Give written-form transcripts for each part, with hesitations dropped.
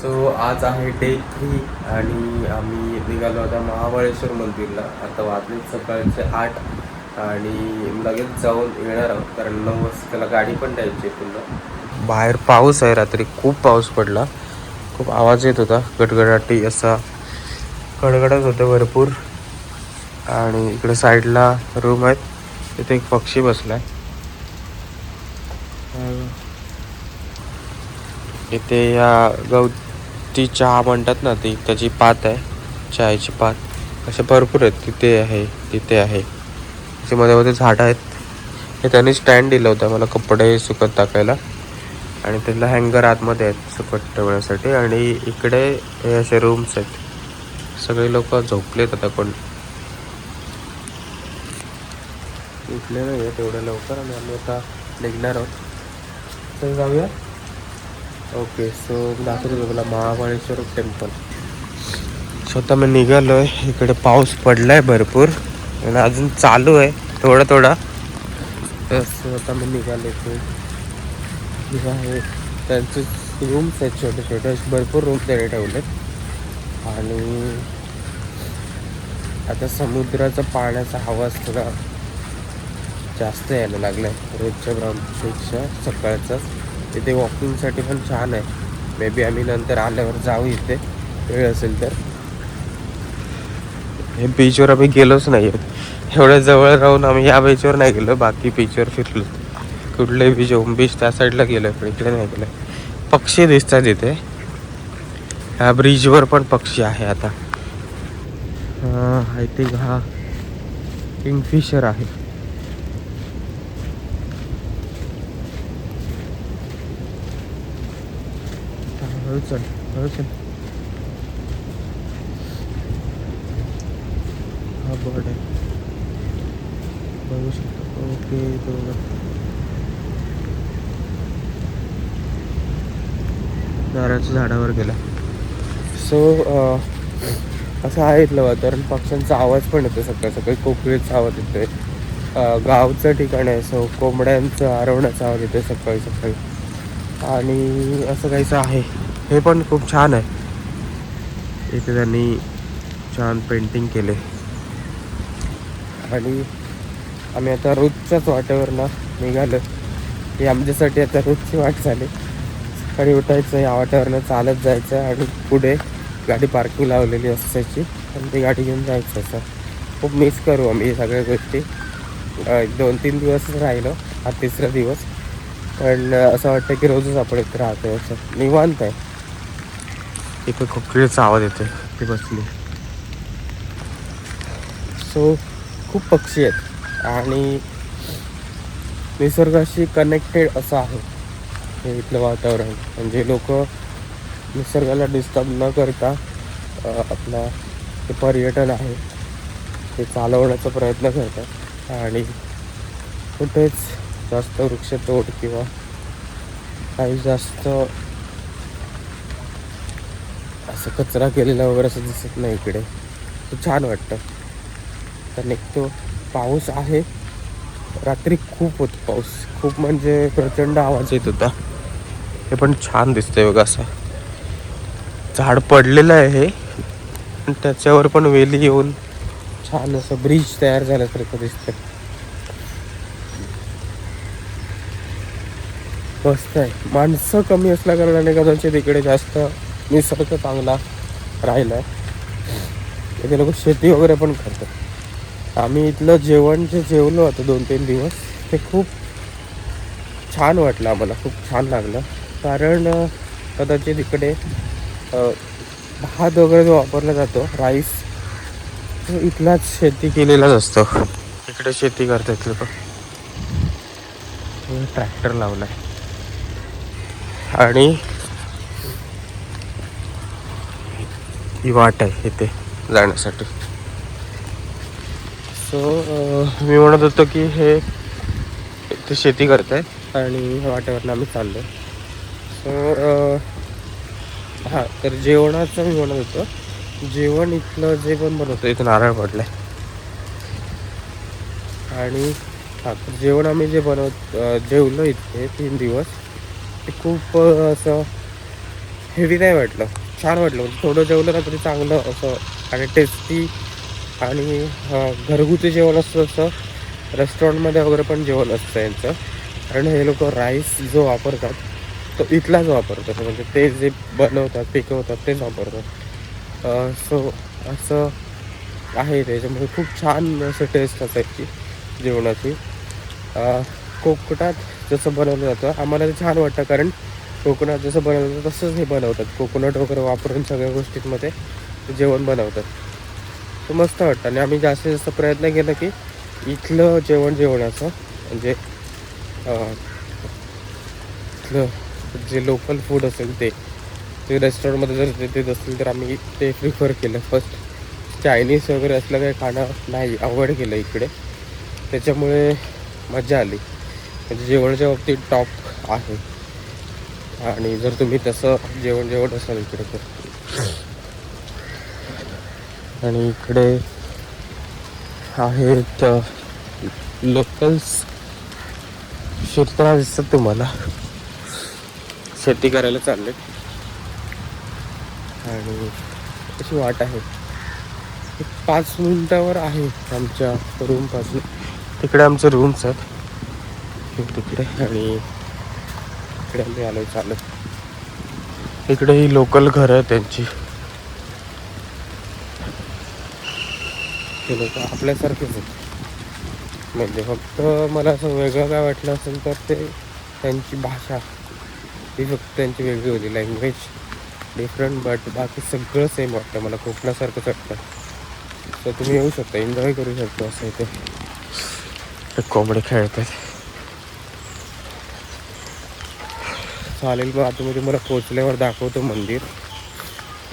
So आज आहे day 3 आणि आम्ही निघालो आता महाबळेश्वर मंदिरला. आता वाजले सकाळचे 8 आणि लगेच जाऊन येणार आहोत कारण 9 वाजता त्याला गाडी पण द्यायची आहे पुन्हा. बाहेर पाऊस आहे, रात्री खूप पाऊस पडला, खूप आवाज येत होता, गडगडाटी असा गडगडत होतं भरपूर. आणि इकडे साईडला रूम आहेत, तिथे एक पक्षी बसलाय. इथे या गवती चहा म्हणतात ना, ती त्याची पात आहे, चहाची पात. असे भरपूर आहेत, तिथे आहे, तिथे आहे. त्याच्या मध्ये मध्ये झाडं आहेत. हे त्यांनी स्टँड दिलं होतं मला कपडे सुकत टाकायला आणि त्याला हँगर आतमध्ये आहेत सुकत ठेवण्यासाठी. आणि इकडे हे असे रूम्स आहेत. सगळे लोक झोपलेत आता, कोण उठले नाही आहे तेवढ्या लवकर आणि आम्ही आता निघणार आहोत. तर जाऊया. ओके, सो दाखवतो तुम्हाला महाबळेश्वर टेम्पल. स्वतः मी निघालो आहे. इकडे पाऊस पडलाय भरपूर आणि अजून चालू आहे थोडा थोडा. तर स्वतः मी निघालो इथे. आहे त्यांचे रूम्स आहेत छोटे छोटे, भरपूर रूम्स त्याने ठेवलेत. आणि आता समुद्राचा पाण्याचा आवाज थोडा जास्त यायला लागला आहे रोजच्या प्रमाणापेक्षा सकाळचाच. तिथे वॉकिंगसाठी पण छान आहे. मे बी आम्ही नंतर आल्यावर जाऊ इथे वेळ असेल तर. हे बीचवर आम्ही गेलोच नाही आहेत. एवढ्या जवळ राहून आम्ही या बीचवर नाही गेलो, बाकी बीचवर फिरलो. कुठले बीच, होम बीच त्या साईडला गेलो, पण इकडे नाही गेलो. पक्षी दिसतात इथे. ह्या ब्रिजवर पण पक्षी आहे आता. आय थिंक हा किंगफिशर आहे. चल चल, हा बर्ड आहे, बघू शकतो. ओके, तो नारळाच्या झाडावर गेला. सो असं आहे इथलं वातावरण. पक्ष्यांचा आवाज पण येतो सकाळी सकाळी, कोकिळेचा आवाज येतोय. गावचं ठिकाण आहे, सो कोंबड्यांचं आरवण्याचा आवाज येतोय सकाळी सकाळी. आणि असं काहीचं आहे. हे पण खूप छान आहे. इथे त्यांनी छान पेंटिंग केले. आणि आम्ही आता रोजच्याच वाटेवरनं निघालो. ही आमच्यासाठी आता रोजची वाट झाली. सकाळी उठायचं, या वाटेवरनं चालत जायचं आणि पुढे गाडी पार्किंग लावलेली असायची आणि ती गाडी घेऊन जायचं. असं खूप मिस करू आम्ही हे सगळ्या गोष्टी. 2-3 दिवसच राहिलो, हा 3रा दिवस. पण असं वाटतं की रोजच आपण इथे राहतो, असं निवांत आहे. इथे कोकिळेचा आवाज येतोय, ती बसली. सो खूप पक्षी आहेत आणि निसर्गाशी कनेक्टेड असं आहे हे इथलं वातावरण. म्हणजे लोक निसर्गाला डिस्टर्ब न करता आपला जे पर्यटन आहे ते चालवण्याचा प्रयत्न करतात. आणि कुठेच जास्त वृक्षतोड किंवा काही जास्त असं कचरा केलेला वगैरे असं दिसत नाही इकडे. खूप छान वाटतं. तर निघतो. पाऊस आहे, रात्री खूप होत पाऊस, खूप म्हणजे प्रचंड आवाज येत होता. हे पण छान दिसतंय बघा. असं झाड पडलेलं आहे हे, त्याच्यावर पण वेली येऊन छान असं ब्रिज तयार झाल्यासारखं दिसतंय. मस्त आहे. माणसं कमी असल्या कारणाने कदाचित इकडे जास्त निसर्ग चांगला राहिला आहे. इथे लोक शेती वगैरे पण करतात. आम्ही इथलं जेवण जे जेवलो होतं 2-3 दिवस, ते खूप छान वाटलं आम्हाला, खूप छान लागलं. कारण कदाचित इकडे भात वगैरे जो वापरला जातो, राईस, तो इथलाच शेती केलेलाच असतो. इकडे शेती करतात लोक. ट्रॅक्टर लावलाय आणि ही वाट आहे इथे जाण्यासाठी. सो मी म्हणत होतो की हे इथे शेती करतायत आणि वाटेवरनं आम्ही चाललो. सो हां, तर जेवणाचं मी म्हणत होतो. जेवण इथलं जे पण बनवतं, इथं नारळ पडलाय. आणि हां, तर जेवण आम्ही जे जेवलो इथे 3 दिवस, ते खूप असं हेवी नाही वाटलं, छान वाटलं. म्हणजे थोडं जेवलं ना तरी चांगलं असं आणि टेस्टी आणि घरगुती जेवण असतं तसं रेस्टॉरंटमध्ये वगैरे पण जेवण असतं यांचं. कारण हे लोक राईस जो वापरतात तो इथलाच वापरतात, म्हणजे ते जे बनवतात पिकवतात तेच वापरतात. सो असं आहे. त्याच्यामुळे खूप छान असं टेस्ट असायची जेवणाची. कोकणात जसं बनवलं जातं आम्हाला ते छान वाटतं, कारण कोकणात जसं बनवलं जातं तसंच हे बनवतात. कोकोनट वगैरे वापरून सगळ्या गोष्टींमध्ये जेवण बनवतात. तो मस्त वाटतं आणि आम्ही जास्तीत जास्त प्रयत्न केला की इथलं जेवणाचं म्हणजे इथलं जे लोकल फूड असेल ते रेस्टॉरंटमध्ये जर देत असतील तर आम्ही ते प्रिफर केलं. फर्स्ट चायनीज वगैरे असलं काही खाणं नाही, अवॉइड केलं इकडे. त्याच्यामुळे मजा आली. म्हणजे जेवणाच्या बाबतीत टॉप आहे. आणि जर तुम्ही तसं जेवण असाल इकडे तर. आणि इकडे आहेत लोकल्स फिरताना दिसतात तुम्हाला, शेती करायला चालले. आणि अशी वाट आहे. 5 मिनिटावर आहे आमच्या रूमपासून. तिकडे आमचे रूम्स आहेत तिकडे, आणि इकडे आम्ही आलो चालत. इकडे ही लोकल घरं आहेत त्यांची. ते लोक आपल्यासारखेच आहेत. म्हणजे फक्त मला असं वेगळं काय वाटलं असेल तर ते त्यांची भाषा ही फक्त त्यांची वेगळी होती, लँग्वेज डिफरंट, बट बाकी सगळं सेम वाटतं मला, कोकणासारखंच वाटतं. तर तुम्ही येऊ शकता, एन्जॉय करू शकता. असं इथे कोंबडे खेळतात. चालेल, मग आता मी तुम्हाला पोचल्यावर दाखवतो मंदिर.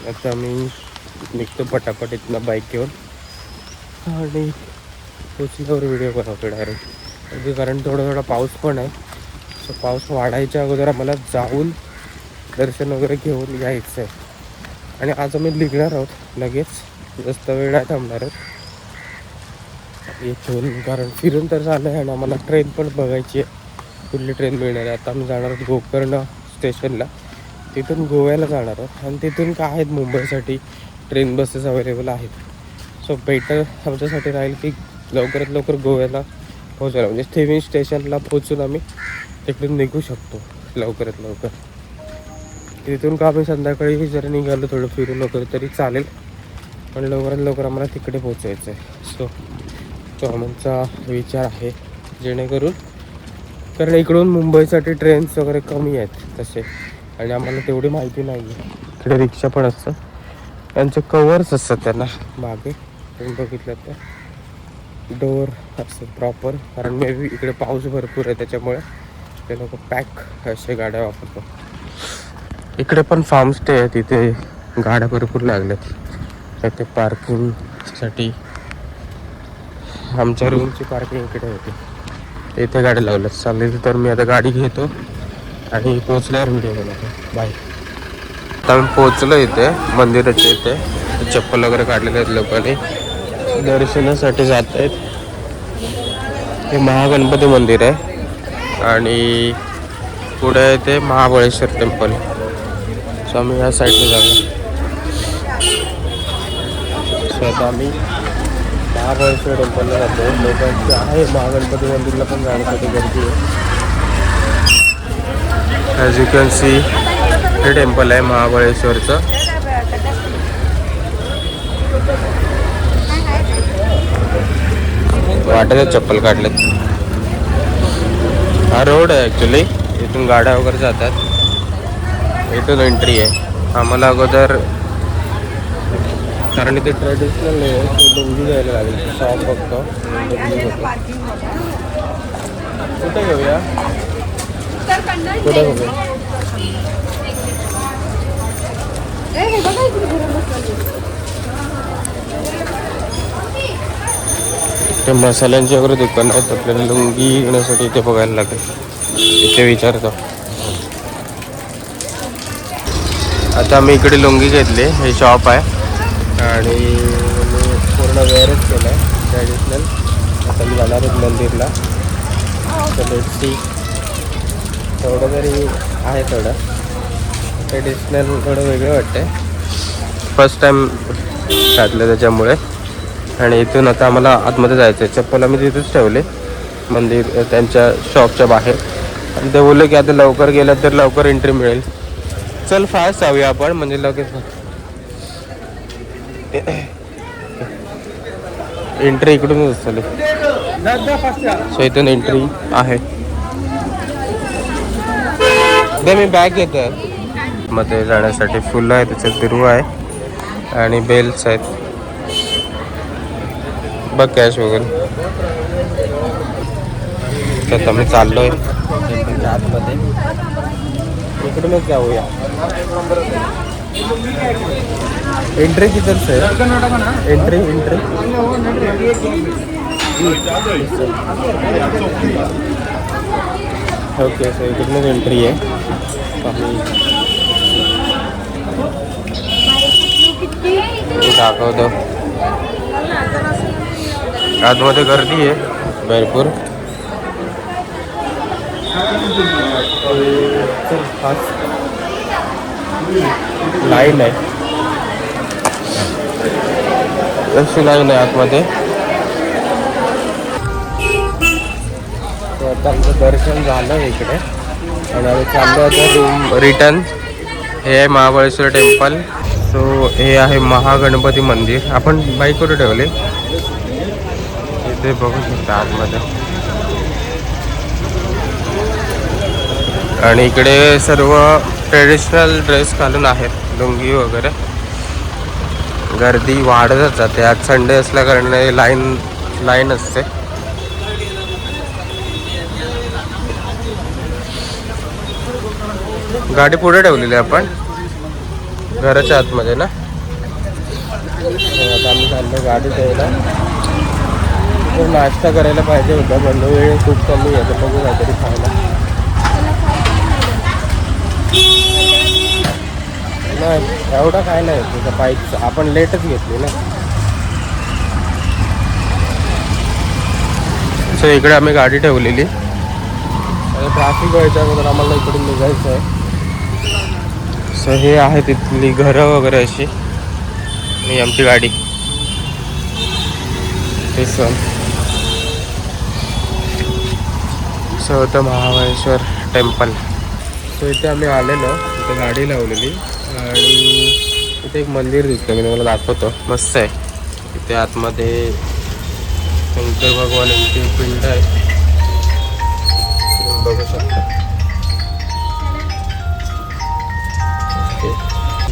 आता मी निघतो पटापट इथनं बाईक घेऊन, आणि पोचल्यावर व्हिडिओ बनवतो डायरेक्ट. म्हणजे कारण थोडा पाऊस पण आहे. सो पाऊस वाढायच्या अगोदर आम्हाला जाऊन दर्शन वगैरे घेऊन यायचं आहे. आणि आज आम्ही निघणार आहोत लगेच, जास्त वेळ नाही थांबणार आहोत इथून. कारण फिरून तर झालं आहे आणि आम्हाला ट्रेन पण बघायची आहे, कुठली ट्रेन मिळणार आहे. आता आम्ही जाणार आहोत गोकर्ण स्टेशनला, तिथून गोव्याला जाणार आहोत. आणि तिथून काय आहेत मुंबईसाठी ट्रेन बसेस अवेलेबल आहेत. सो बेटर आमच्यासाठी राहील की लवकरात लवकर गोव्याला पोहोचायला, म्हणजे थिविन स्टेशनला पोहोचून आम्ही तिकडून निघू शकतो लवकरात लवकर. तिथून का आम्ही संध्याकाळी जर निघालो थोडं फिरून वगैरे तरी चालेल, पण लवकरात लवकर आम्हाला तिकडे पोचायचं आहे. सो तो आमचा विचार आहे, जेणेकरून कारण इकडून मुंबईसाठी ट्रेन्स वगैरे कमी आहेत तसे, आणि आम्हाला तेवढी माहिती नाही आहे. इकडे रिक्षा पण असतं, त्यांचे कवर्स असतात त्यांना मागे, तुम्ही बघितलं तर डोअर असतं प्रॉपर. कारण मे बी इकडे पाऊस भरपूर आहे त्याच्यामुळे ते लोक पॅक असे गाड्या वापरतात. इकडे पण फार्म स्टे आहे, तिथे गाड्या भरपूर लागल्यात ते पार्किंगसाठी. आमच्या रूमची पार्किंग इकडे होती, इथे गाडी लावल्यात. चालेल, तर मी आता गाडी घेतो आणि पोचल्यावर व्हिडिओ बनवतो. बाय. आता आम्ही पोचलो इथे मंदिराच्या इथे. चप्पल वगैरे काढलेले आहेत लोकांनी, दर्शनासाठी जात आहेत. हे महागणपती मंदिर आहे आणि पुढे आहे ते महाबळेश्वर टेम्पल. सो आम्ही या साईडला जाऊया. सो आता आम्ही महाबळेश्वर टेम्पलला जातो. लोकांचं आहे महागणपती मंदिरला पण जाण्यासाठी गर्दी आहे. ॲज यू कॅन सी हे टेम्पल आहे महाबळेश्वरचं. वाटेत चप्पल काढलेत. हा रोड आहे ॲक्च्युली, इथून गाड्या वगैरे जातात, इथून एंट्री आहे. आम्हाला अगोदर कारण इथे ट्रेडिशनल नाही आहे, तो डोंगी जायला लागेल. शॉप बघतो कुठे घेऊया, कुठे घेऊया. ते मसाल्यांचे वगैरे दुकान आहेत, आपल्याला लुंगी घेण्यासाठी इथे बघायला लागेल. इथे विचारतो. आता आम्ही इकडे लुंगी घेतली, हे शॉप आहे आणि पूर्ण वेअरच केलं आहे ट्रॅडिशनल. आता मी जाणार आहेत मंदिरला, तर लेट्स सी. थोडं तरी आहे थोडं, ट्रेडिशनल थोडं वेगळं वाटतंय. फर्स्ट टाइम घातलं त्याच्यामुळे. आणि इथून आता आम्हाला आतमध्ये जायचं आहे. चप्पल आम्ही तिथेच ठेवले मंदिर त्यांच्या शॉपच्या बाहेर. आणि ते बोलले की आता लवकर गेलं तर लवकर एंट्री मिळेल. चल फास्ट जाऊया आपण म्हणजे लगेच एंट्री इकडूनच चालेल. सो इथून एंट्री आहे. दे मी बॅग घेतो. मध्ये जाण्यासाठी फुलं आहे, त्याच्यात दुर्वा आहे आणि बेल्स आहेत. बघ कॅश वगैरे. तर आम्ही चाललोय आतमध्ये. इकडूनच जाऊया. एंट्री किती सर? Entry okay. सो इकडूनच एंट्री आहे. दाखवतो. आतमध्ये गर्दी आहे भरपूर. लाईन आहे, अशी लाईन आहे आतमध्ये. आता आमचं दर्शन झालं इकडे आणि आम्ही चाललो आता रूम रिटर्न. हे आहे महाबळेश्वर टेम्पल. सो हे आहे महागणपती मंदिर. आपण बाईक कुठे ठेवले? इथे बघू शकता आतमध्ये. आणि इकडे सर्व ट्रेडिशनल ड्रेस घालून आहेत, लुंगी वगैरे. गर्दी वाढतच जाते. आज संडे असल्या कारणाने लाईन असते. गाडी पुढे ठेवलेली आपण घराच्या आतमध्ये ना. आता आम्ही चाललो गाडी द्यायला. नाश्ता करायला पाहिजे होता पण वेळ खूप कमी आहे. तर बघू काहीतरी खायला. नाही एवढं काय नाही तुझं बाईक. आपण लेटच घेतली ना. सो इकडे आम्ही गाडी ठेवलेली आणि ट्रॅफिक व्हायच्या अगोदर आम्हाला इकडून निघायचं आहे. सो हे आहे तिथली घरं वगैरे अशी आणि आमची गाडी. ते सो होतं महाबळेश्वर टेम्पल. सो इथे आम्ही आलेलो. इथे गाडी लावलेली आणि इथे एक मंदिर दिसतं. मी तुम्हाला दाखवतो. मस्त आहे. इथे आतमध्ये शंकर भगवानांची पिंड आहे, तुम्ही बघू शकता.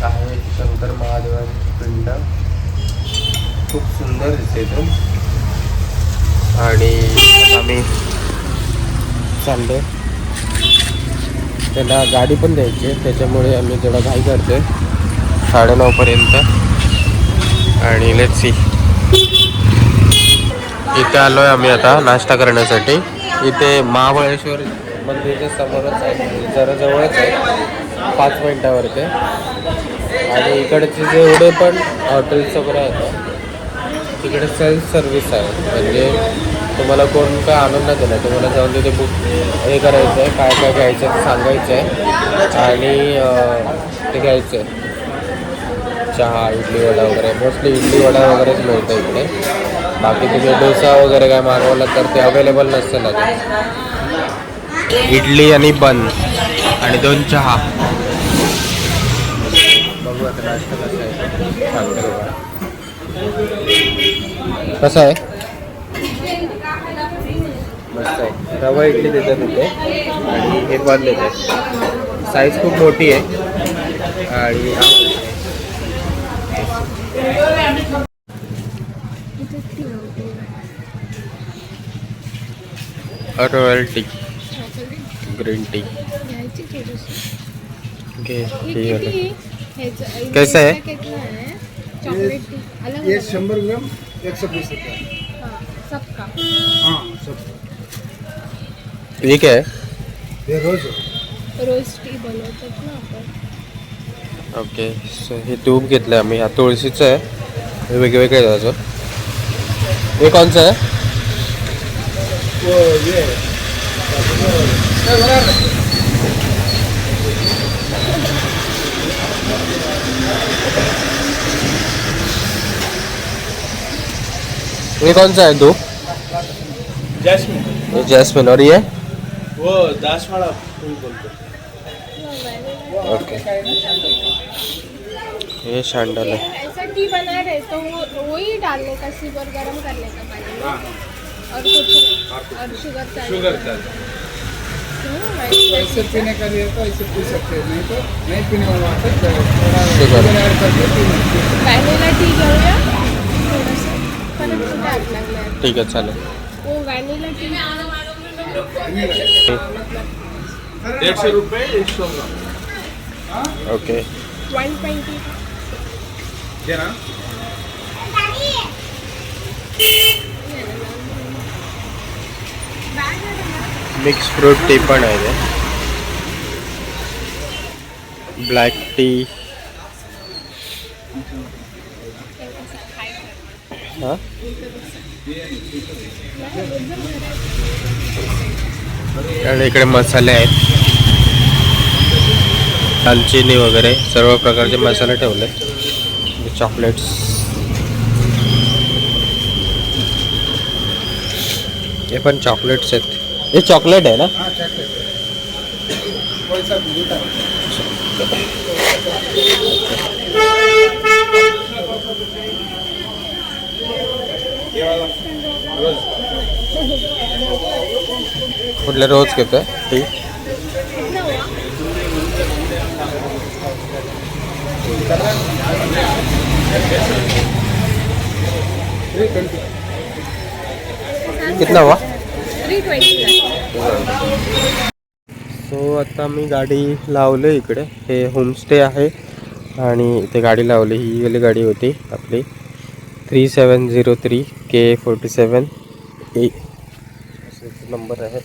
आहे शंकर महादेवांची पिंड. खूप सुंदर दिसते इथून. आणि आम्ही चाललो. त्याला गाडी पण द्यायची आहे त्याच्यामुळे आम्ही थोडा घाई करतोय 9:30 पर्यंत. आणि लेट्स सी. इथे आलोय आम्ही आता नाश्ता करण्यासाठी. इथे महाबळेश्वर मंदिरच्या समोरच आहे, जरा जवळच आहे, 5 मिनिटावरती. आणि इकडचे जेवढे पण हॉटेल्स वगैरे आहेत तिकडे सेल्फ सर्विस आहे. म्हणजे तुम्हाला कोण काय आणून नाही देणार. तुम्हाला जाऊन तिथे बुक हे करायचं आहे, काय काय घ्यायचं आहे ते सांगायचं आहे आणि ते घ्यायचं आहे. चहा, इडली वडा वगैरे. मोस्टली इडली वडा वगैरेच मिळतं इकडे. बाकी तुम्ही डोसा वगैरे काय मागवला तर ते अवेलेबल नसतं ना. इडली आणि बन आणि 2 चहा. बघू आता नाश्ता कसा आहे सांगते बघा. कसं आहे? मस्त आहे. रवा इडली देतात तिथे आणि हे बन देतात. साईज खूप मोठी आहे. आणि रॉयल टी, ग्रीन टी. कैसा है? ये 100 ग्राम 120 रुपये सबका. हाँ सब. ये क्या है? ये रोज रोज टी बनवतात ना आपण. ओके. सो हे तूप घेतलं आम्ही. हा तुळशीचं आहे. हे वेगवेगळे आहे त्याचं. हे कोणचं आहे? वो ये ये कौन सा है दो? जैस्मिन, ये जैस्मिन और ये वो दास वाला फूल बोलते हैं। ओके, ये सैंडल है। ऐसा टी बना रहे तो वही डालने का, शुगर गर्म करने का पानी में, और कुछ और शुगर शुगर का ऐसे पीने का लिए तो ऐसे पी सकते हैं, नहीं तो नहीं पीने वाला तो थोड़ा शुगर ऐड करके पीना। व्हॅनिला टी घेऊया थोडंसं, परत कुठे आग लागणार. ठीक है चालेल. वो व्हॅनिला टी 150 रुपये 100 ग्राम। ओके 120. दे ना। मिक्स फ्रूट टी पण आहे ते. Black tea. हां आणि इकडे मसाले आहेत, दालचिनी वगैरे सर्व प्रकारचे मसाले ठेवले. चॉकलेट्स, हे पण चॉकलेट्स आहेत. हे चॉकलेट आहे ना? हाँ चॉकलेट कोई सा भी दूध ये वाला रोज कुठले रोज घेतोय टी? कितना हुआ? 320. सो आता मी गाडी लावली इकडे. हे होमस्टे आहे आणि इथे गाडी लावली. ही वाली गाडी होती आपली 3703 K47A असे नंबर आहे.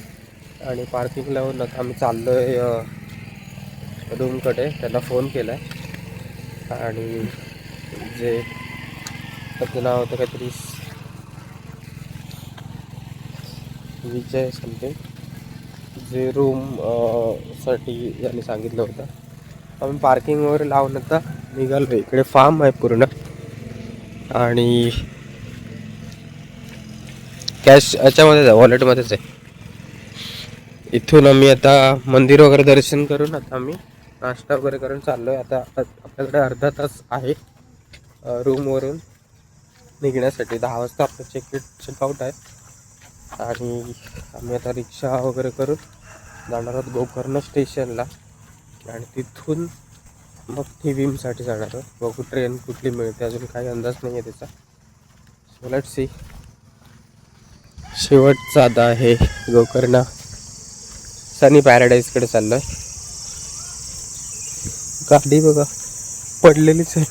आणि पार्किंग लावून आता आम्ही चाललो आहे रूमकडे. त्याला फोन केला आहे आणि जे त्याचं नाव होतं काहीतरी विजय समथिंग, जे रूम साठी यांनी सांगितलं होतं. आम्ही पार्किंग वगैरे लावून आता निघालो. इकडे फार्म आहे पूर्ण आणि कॅश याच्यामध्येच आहे, वॉलेटमध्येच आहे. इथून आम्ही आता मंदिर वगैरे दर्शन करून आता आम्ही नाश्ता वगैरे करून चाललो आहे. आता आपल्याकडे अर्धा तास आहे रूमवरून निघण्यासाठी. 10 वाजता आपलं चेकआउट आहे आणि आम्ही आता रिक्षा वगैरे करून जाणार आहोत गोकर्ण स्टेशनला आणि तिथून मग TVMसाठी जाणार आहोत. बघू ट्रेन कुठली मिळते, अजून काही अंदाज नाही आहे त्याचा. So let's see. शेवटचा आता आहे गोकर्ण सनी पॅराडाईजकडे चाललो आहे. गाडी बघा पडलेलीच आहे.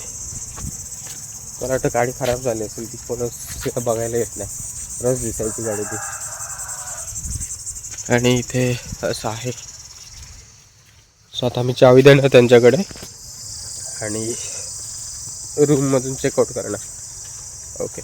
मला वाटतं गाडी खराब झाली असेल ती, कोणच बघायला येत नाही. रस दिसायची गाडी ती. आणि इथे असं आहे. सो आता मी चावी देणार त्यांच्याकडे आणि रूममधून चेकआउट करणार. ओके.